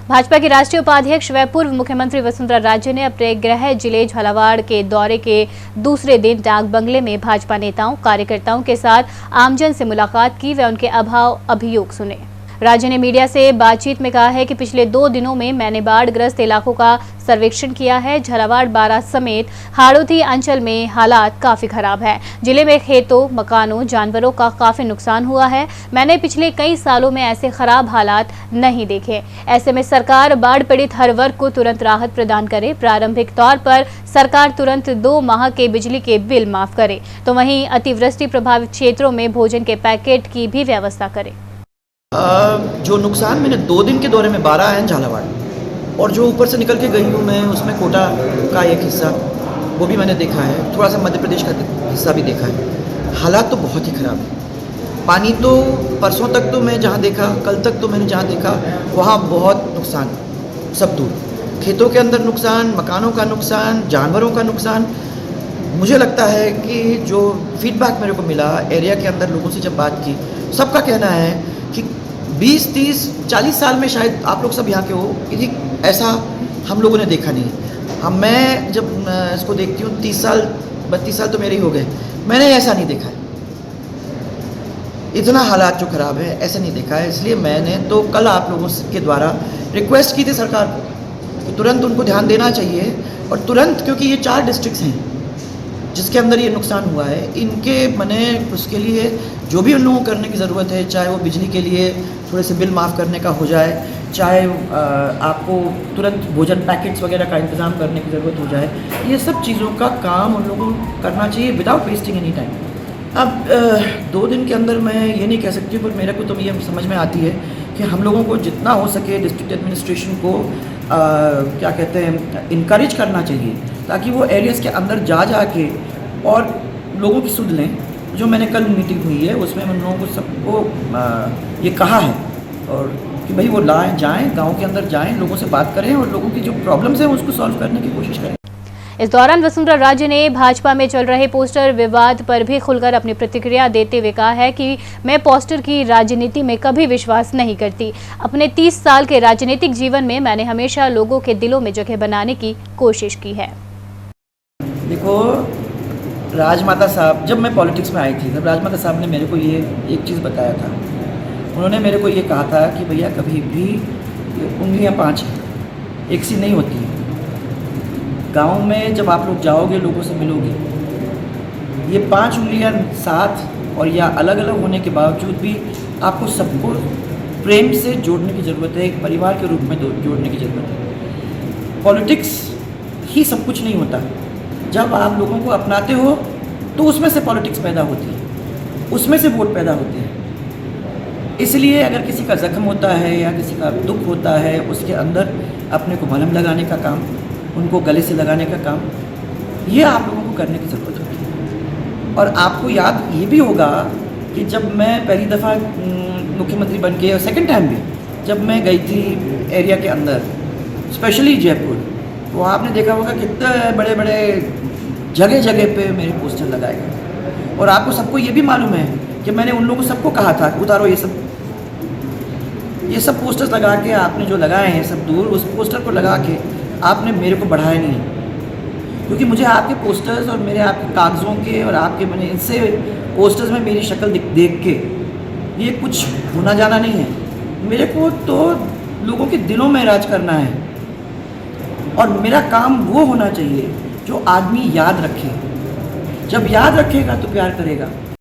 भाजपा के राष्ट्रीय उपाध्यक्ष व पूर्व मुख्यमंत्री वसुंधरा राजे ने अपने गृह जिले झालावाड़ के दौरे के दूसरे दिन डाक बंगले में भाजपा नेताओं कार्यकर्ताओं के साथ आमजन से मुलाकात की व उनके अभाव अभियोग सुने। राजे ने मीडिया से बातचीत में कहा है कि पिछले 2 दिनों में मैंने बाढ़ग्रस्त इलाकों का सर्वेक्षण किया है। झालावाड़ बारा समेत हाड़ौती अंचल में हालात काफी खराब है। जिले में खेतों, मकानों, जानवरों का काफी नुकसान हुआ है। मैंने पिछले कई सालों में ऐसे खराब हालात नहीं देखे। ऐसे में सरकार बाढ़ पीड़ित हर वर्ग को तुरंत राहत प्रदान करे। प्रारंभिक तौर पर सरकार तुरंत 2 माह के बिजली के बिल माफ करे, तो वहीं अतिवृष्टि प्रभावित क्षेत्रों में भोजन के पैकेट की भी व्यवस्था करे। जो नुकसान मैंने 2 दिन के दौरे में 12 है झालावाड़, और जो ऊपर से निकल के गई हूँ मैं, उसमें कोटा का एक हिस्सा वो भी मैंने देखा है, थोड़ा सा मध्य प्रदेश का हिस्सा भी देखा है। हालात तो बहुत ही ख़राब है। पानी तो परसों तक तो मैं जहाँ देखा, कल तक तो मैंने जहाँ देखा वहाँ बहुत नुकसान, सब दूर खेतों के अंदर नुकसान, मकानों का नुकसान, जानवरों का नुकसान। मुझे लगता है कि जो फीडबैक मेरे को मिला एरिया के अंदर, लोगों से जब बात की, सबका कहना है कि 20, 30, 40 साल में शायद आप लोग सब यहाँ के हो, कि ऐसा हम लोगों ने देखा नहीं। मैं जब इसको देखती हूँ 30 साल 32 साल तो मेरे ही हो गए, मैंने ऐसा नहीं देखा है। इतना हालात जो ख़राब है ऐसा नहीं देखा है। इसलिए मैंने तो कल आप लोगों के द्वारा रिक्वेस्ट की थी सरकार को कि तुरंत उनको ध्यान देना चाहिए, और तुरंत, क्योंकि ये 4 डिस्ट्रिक्ट्स हैं जिसके अंदर ये नुकसान हुआ है, इनके मैंने उसके लिए जो भी उन लोगों को करने की ज़रूरत है, चाहे वो बिजली के लिए थोड़े से बिल माफ़ करने का हो जाए, चाहे आपको तुरंत भोजन पैकेट्स वगैरह का इंतज़ाम करने की ज़रूरत हो जाए, ये सब चीज़ों का काम उन लोगों को करना चाहिए विदाउट वेस्टिंग एनी टाइम। अब 2 दिन के अंदर मैं ये नहीं कह सकती हूँ, पर मेरे को तो ये समझ में आती है कि हम लोगों को जितना हो सके डिस्ट्रिक्ट एडमिनिस्ट्रेशन को क्या कहते हैं, इनकरेज करना चाहिए, ताकि वो एरियाज़ के अंदर जा के और लोगों की सुध लें। जो मैंने कल मीटिंग हुई है उसमें उन लोगों को सबको ये कहा है और कि भाई वो जाएं, गांव के अंदर जाएं, लोगों से बात करें और लोगों की जो प्रॉब्लम्स हैं उसको सॉल्व करने की कोशिश करें। इस दौरान वसुंधरा राजे ने भाजपा में चल रहे पोस्टर विवाद पर भी खुलकर अपनी प्रतिक्रिया देते हुए कहा है कि मैं पोस्टर की राजनीति में कभी विश्वास नहीं करती। अपने 30 साल के राजनीतिक जीवन में मैंने हमेशा लोगों के दिलों में जगह बनाने की कोशिश की है। देखो, राजमाता साहब, जब मैं पॉलिटिक्स में आई थी तब राजमाता साहब ने मेरे को ये एक चीज़ बताया था। उन्होंने मेरे को ये कहा था कि भैया कभी भी उंगलियां 5 एक सी नहीं होती। गांव में जब आप लोग जाओगे, लोगों से मिलोगे, ये 5 उंगलियां साथ और या अलग अलग होने के बावजूद भी आपको सबको प्रेम से जोड़ने की ज़रूरत है, एक परिवार के रूप में जोड़ने की ज़रूरत है। पॉलिटिक्स ही सब कुछ नहीं होता। जब आप लोगों को अपनाते हो तो उसमें से पॉलिटिक्स पैदा होती है, उसमें से वोट पैदा होते हैं। इसलिए अगर किसी का ज़ख्म होता है या किसी का दुख होता है, उसके अंदर अपने को मलहम लगाने का काम, उनको गले से लगाने का काम, ये आप लोगों को करने की ज़रूरत होती है। और आपको याद ये भी होगा कि जब मैं पहली दफ़ा मुख्यमंत्री बन के, और सेकेंड टाइम भी जब मैं गई थी एरिया के अंदर, स्पेशली जयपुर, तो आपने देखा होगा कितने बड़े बड़े जगह जगह पे मेरे पोस्टर लगाए गए। और आपको सबको ये भी मालूम है कि मैंने उन लोगों को सबको कहा था कि उतारो ये सब पोस्टर्स लगा के आपने जो लगाए हैं सब दूर, उस पोस्टर को लगा के आपने मेरे को बढ़ाया नहीं है। क्योंकि मुझे आपके पोस्टर्स और मेरे आपके कागज़ों के और आपके मैंने इनसे पोस्टर्स में मेरी शक्ल देख के ये कुछ होना जाना नहीं है। मेरे को तो लोगों के दिलों में राज करना है, और मेरा काम वो होना चाहिए जो आदमी याद रखे। जब याद रखेगा तो प्यार करेगा।